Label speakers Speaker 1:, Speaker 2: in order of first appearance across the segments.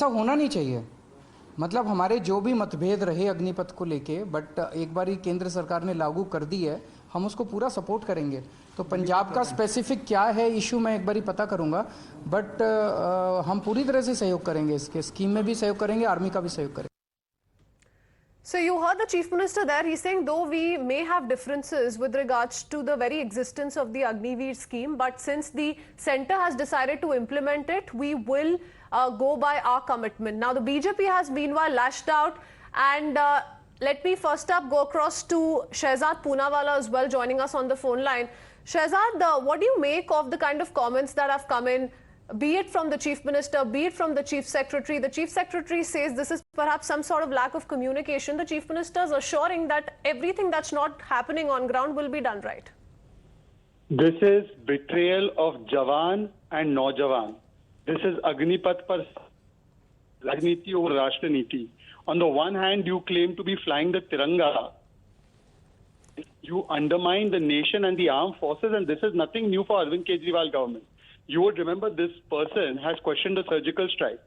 Speaker 1: ऐसा होना नहीं चाहिए। मतलब हमारे जो भी मतभेद रहे अग्निपथ को लेके, बट एक बार ही केंद्र सरकार ने लागू कर दी है, हम उसको पूरा सपोर्ट करेंगे। तो पंजाब का स्पेसिफिक क्या है इशू मैं एक बार ही पता करूंगा, बट हम पूरी तरह से सहयोग करेंगे, इसके स्कीम में भी सहयोग करेंगे, आर्मी का भी सहयोग करेंगे।
Speaker 2: So you heard the Chief Minister there. He's saying though we may have differences with regards to the very existence of the Agniveers scheme, but since the centre has decided to implement it, we will go by our commitment. Now the BJP has meanwhile lashed out, and let me first up go across to Shehzad Poonawalla as well, joining us on the phone line. Shehzad, what do you make of the kind of comments that have come in, be it from the Chief Minister, be it from the Chief Secretary? The Chief Secretary says this is perhaps some sort of lack of communication. The Chief Minister is assuring that everything that's not happening on ground will be done right.
Speaker 3: This is betrayal of Jawan and Naujawan. This is Agnipath par Rajniti over Rashtra-niti. On the one hand, you claim to be flying the Tiranga. You undermine the nation and the armed forces, and this is nothing new for Arvind Kejriwal government. You would remember this person has questioned the surgical strike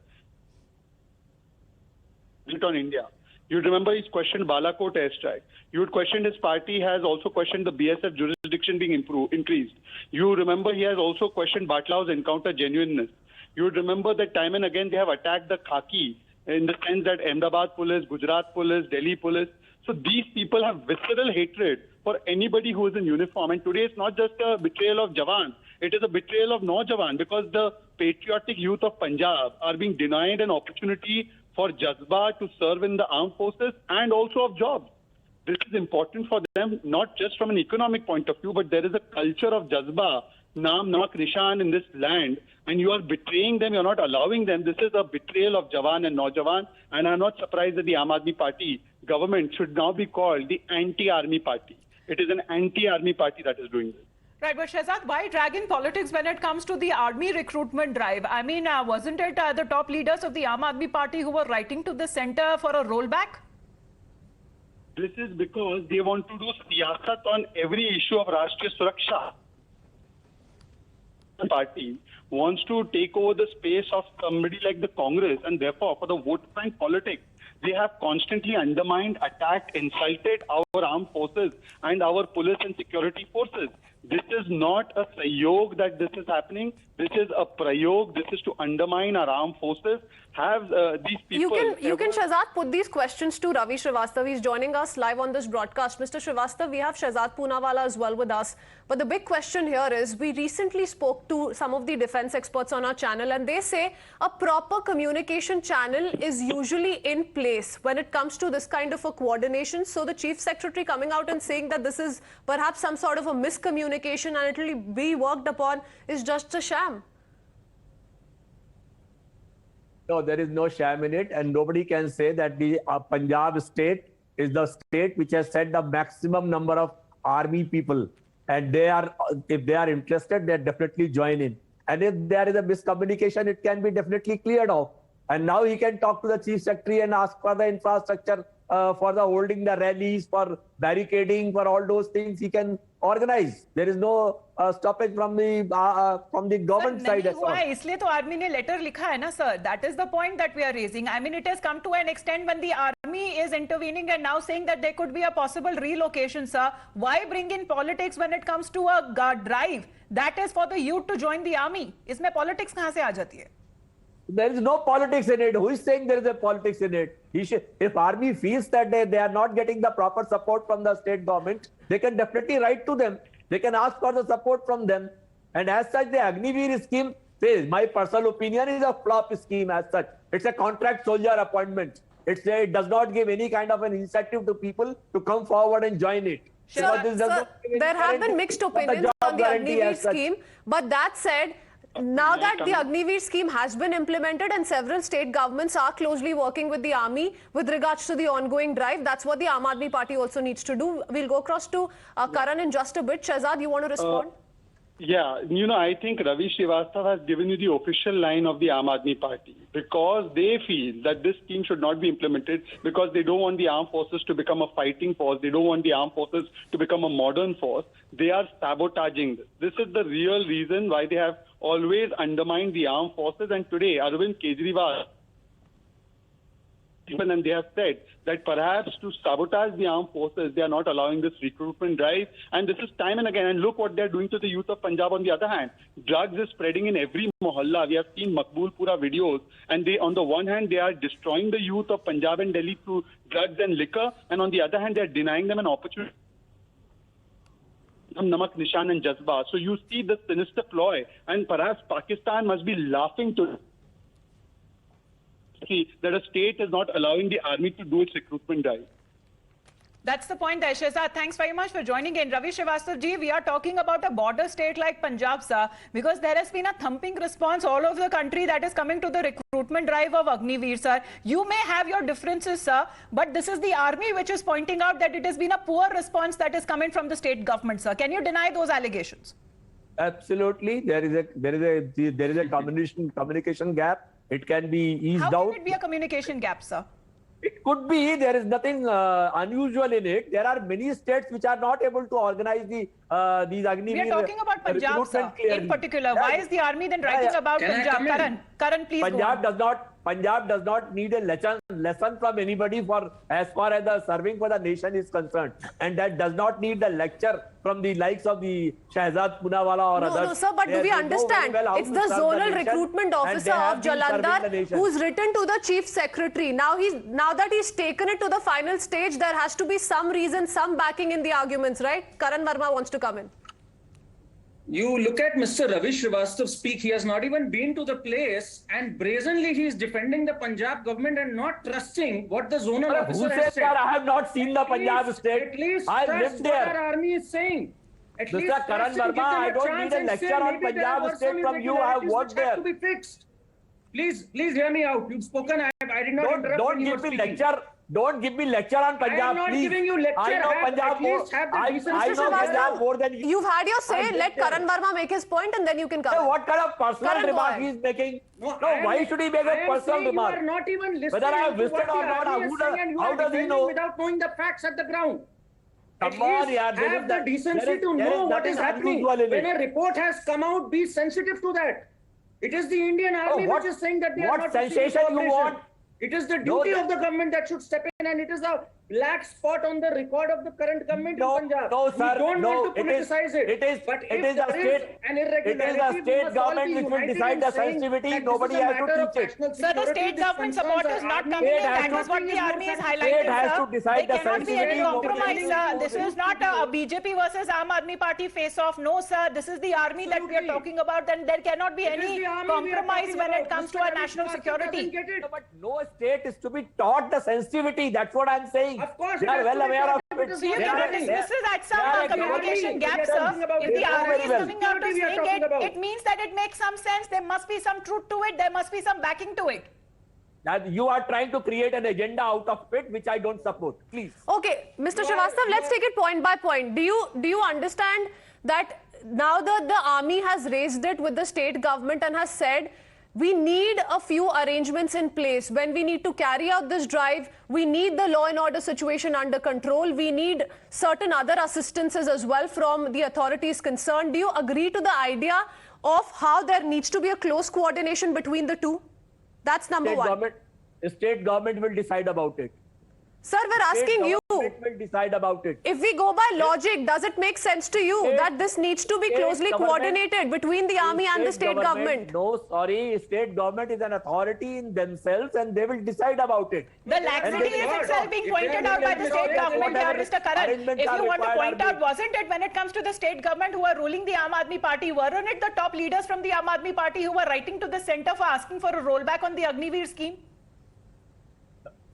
Speaker 3: on India. You'd remember he's questioned Balakot airstrike. You would question his party has also questioned the BSF jurisdiction being increased. You remember he has also questioned Batlaw's encounter genuineness. You would remember that time and again they have attacked the khaki in the sense that Ahmedabad police, Gujarat police, Delhi police. So these people have visceral hatred for anybody who is in uniform. And today it's not just a betrayal of Jawan. It is a betrayal of Naujawan, because the patriotic youth of Punjab are being denied an opportunity for Jazba to serve in the armed forces and also of jobs. This is important for them, not just from an economic point of view, but there is a culture of Jazba, Naam Nak Nishan in this land, and you are betraying them, you are not allowing them. This is a betrayal of Jawan and Naujawan, and I'm not surprised that the Aam Aadmi Party government should now be called the anti-army party. It is an anti-army party that is doing this.
Speaker 4: Right, but Shehzad, why drag in politics when it comes to the army recruitment drive? I mean, wasn't it the top leaders of the Aam Aadmi Party who were writing to the centre for a rollback?
Speaker 3: This is because they want to do siyasat on every issue of Rashtriya Suraksha. The party wants to take over the space of somebody like the Congress, and therefore for the vote bank politics, they have constantly undermined, attacked, insulted our armed forces and our police and security forces. This is not a sayog that this is happening. This is a prayog. This is to undermine our armed forces. Have these people...
Speaker 2: You can, Shehzad, put these questions to Ravi Srivastava. He's joining us live on this broadcast. Mr. Srivastava, we have Shehzad Poonawalla as well with us. But the big question here is, we recently spoke to some of the defense experts on our channel, and they say a proper communication channel is usually in place when it comes to this kind of a coordination. So the Chief Secretary coming out and saying that this is perhaps some sort of a miscommunication and it will be worked upon is just a sham.
Speaker 5: No, there is no sham in it, and nobody can say that the Punjab state is the state which has sent the maximum number of army people, and they are, if they are interested, they definitely join in. And if there is a miscommunication, it can be definitely cleared off. And now he can talk to the Chief Secretary and ask for the infrastructure, for the holding the rallies, for barricading, for all those things he can organize. There is no stoppage from the government side as well.
Speaker 4: इसलिए तो army ने letter लिखा है ना sir. That is the point that we are raising. I mean, it has come to an extent when the army is intervening and now saying that there could be a possible relocation, sir. Why bring in politics when it comes to a drive that is for the youth to join the army? इसमें politics कहाँ से आ जाती है?
Speaker 5: There is no politics in it. Who is saying there is a politics in it? If army feels that they are not getting the proper support from the state government, they can definitely write to them. They can ask for the support from them. And as such, the Agniveers scheme, says, my personal opinion, is a flop scheme as such. It's a contract soldier appointment. It does not give any kind of an incentive to people to come forward and join it.
Speaker 2: Sir, there have been mixed opinions on the Agniveers scheme, but that said, now that the Agniveers scheme has been implemented and several state governments are closely working with the army with regards to the ongoing drive, that's what the Aam Aadmi Party also needs to do. We'll go across to Karan in just a bit. Shehzad, you want to respond?
Speaker 3: Yeah, I think Ravi Srivastava has given you the official line of the Aam Aadmi Party, because they feel that this scheme should not be implemented because they don't want the armed forces to become a fighting force. They don't want the armed forces to become a modern force. They are sabotaging this. This is the real reason why they have always undermined the armed forces. And today, Arvind Kejriwal and they have said that perhaps to sabotage the armed forces, they are not allowing this recruitment drive. And this is time and again. And look what they're doing to the youth of Punjab on the other hand. Drugs is spreading in every mohalla. We have seen Makbul Pura videos. And they, on the one hand, they are destroying the youth of Punjab and Delhi through drugs and liquor. And on the other hand, they're denying them an opportunity. Namak, Nishan and Jazba. So you see the sinister ploy. And perhaps Pakistan must be laughing to that a state is not allowing the army to do its recruitment drive.
Speaker 4: That's the point, Shehzad. Thanks very much for joining in. Ravi Srivastava ji, we are talking about a border state like Punjab, sir, because there has been a thumping response all over the country that is coming to the recruitment drive of Agniveers, sir. You may have your differences, sir, but this is the army which is pointing out that it has been a poor response that is coming from the state government, sir. Can you deny those allegations?
Speaker 5: Absolutely. There is a communication gap. It can be eased out.
Speaker 4: How can it be a communication gap, sir?
Speaker 5: It could be. There is nothing unusual in it. There are many states which are not able to organize these Agniveers.
Speaker 4: We are talking about Punjab, sir, in particular. Why is the army then writing about Punjab? Karan, please
Speaker 5: Punjab does not need a lesson from anybody for as far as the serving for the nation is concerned, and that does not need the lecture from the likes of the Shehzad Poonawalla or others.
Speaker 2: No, sir, but do we understand? It's the zonal recruitment officer of Jalandhar who's written to the chief secretary. Now that he's taken it to the final stage, there has to be some reason, some backing in the arguments, right? Karan Verma wants to come in.
Speaker 6: You look at Mr. Ravi Srivastava speak, he has not even been to the place, and brazenly he is defending the Punjab government and not trusting what the zonal officer has said.
Speaker 5: I have not seen the Punjab state.
Speaker 6: At least
Speaker 5: I
Speaker 6: that's
Speaker 5: lived
Speaker 6: what
Speaker 5: there.
Speaker 6: our army is saying. At least
Speaker 5: Mr. Karan Verma, I don't need a lecture on Punjab state from you. I have worked there.
Speaker 6: To be fixed. Please hear me out. You've spoken. I did not interrupt.
Speaker 5: Don't give me lecture. Don't give me lecture on Punjab,
Speaker 6: I am not
Speaker 5: please.
Speaker 6: giving you lecture.
Speaker 5: I know Punjab more. I know Punjab more than you.
Speaker 2: You've had your say. Let Karan Verma make his point and then you can come.
Speaker 5: So what kind of personal remark he is making? No, why should he make a personal remark?
Speaker 6: You are not even listening.
Speaker 5: Whether I have visited or not, how does he know?
Speaker 6: Without knowing the facts at the ground.
Speaker 5: Come on, yaar.
Speaker 6: Have the decency to know what is happening. When a report has come out, be sensitive to that. It is the Indian Army which is saying that they are not
Speaker 5: sensation you want?
Speaker 6: It is the duty of the government that should step in, and it is a black spot on the record of the current government in Punjab.
Speaker 5: No, sir.
Speaker 6: We don't want to politicize it.
Speaker 5: It is the state government which will decide the sensitivity. Nobody has to teach it.
Speaker 4: Sir, the state government support is not coming in. That is what the army is highlighting,
Speaker 5: state has to decide the
Speaker 4: cannot be any
Speaker 5: sensitivity.
Speaker 4: compromise, sir. This is not a BJP versus Aam Aadmi Party face-off. No, sir. This is the army that we are talking about, and there cannot be any compromise when it comes to our national security.
Speaker 5: But no state is to be taught the sensitivity. That's what I'm saying.
Speaker 6: Of course,
Speaker 5: they are well aware of it.
Speaker 4: So you cannot dismiss this at some communication gap, sir. If the army is coming out to saying it means that it makes some sense. There must be some truth to it. There must be some backing to it.
Speaker 5: That you are trying to create an agenda out of it, which I don't support. Please.
Speaker 2: Okay, Mr. Srivastava, let's take it point by point. Do you understand that now that the army has raised it with the state government and has said we need a few arrangements in place when we need to carry out this drive, we need the law and order situation under control, we need certain other assistances as well from the authorities concerned. Do you agree to the idea of how there needs to be a close coordination between the two? That's number one.
Speaker 5: The state government will decide about it.
Speaker 2: Sir, we're asking you.
Speaker 5: Will decide about it.
Speaker 2: If we go by logic, does it make sense to you that this needs to be closely coordinated between the army and the state government?
Speaker 5: No, sorry. State government is an authority in themselves and they will decide about it.
Speaker 4: The laxity is itself being pointed out by the state government, Mr. Karan. If you want to point out, wasn't it when it comes to the state government who are ruling the Aam Aadmi Party, weren't it the top leaders from the Aam Aadmi Party who were writing to the centre for asking for a rollback on the Agniveers scheme?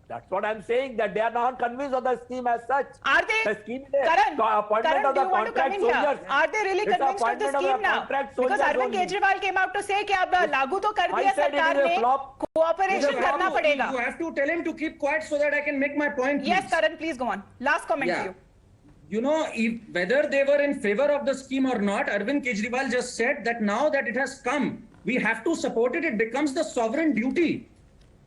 Speaker 5: That's what I'm saying, that they are not convinced of the scheme as such.
Speaker 4: Are they?
Speaker 5: The scheme is
Speaker 4: Karan,
Speaker 5: appointment
Speaker 4: do
Speaker 5: of
Speaker 4: you want to come in here? Are they really convinced of the scheme now? Because Arvind Kejriwal came out to say कि अब लागू तो कर दिया सरकार ने, cooperation करना पड़ेगा.
Speaker 6: You have to tell him to keep quiet so that I can make my point.
Speaker 4: Yes, Karan, please go on. Last comment to you.
Speaker 6: You know, whether they were in favor of the scheme or not, Arvind Kejriwal just said that now that it has come, we have to support it. It becomes the sovereign duty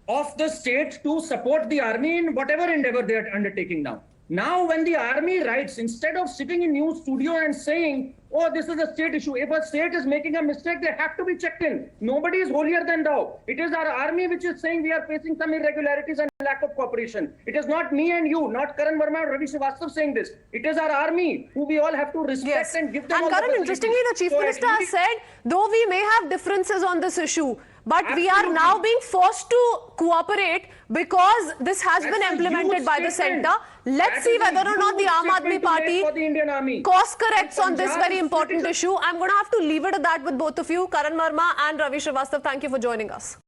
Speaker 6: of the state to support the army in whatever endeavor they are undertaking now. Now, when the army writes, instead of sitting in news studio and saying, oh, this is a state issue, if a state is making a mistake, they have to be checked in. Nobody is holier than thou. It is our army which is saying we are facing some irregularities and lack of cooperation. It is not me and you, not Karan Verma or Ravi Srivastava saying this. It is our army who we all have to respect and give them all
Speaker 2: And
Speaker 6: the
Speaker 2: Karan,
Speaker 6: facilities.
Speaker 2: interestingly, the Chief
Speaker 6: So
Speaker 2: Minister
Speaker 6: at
Speaker 2: has said, though we may have differences on this issue, but we are now being forced to cooperate because this has been implemented by the centre. Let's see whether or not the Aam Aadmi Party course corrects on this very important issue. I'm going to have to leave it at that with both of you. Karan Verma and Ravi Srivastava, thank you for joining us.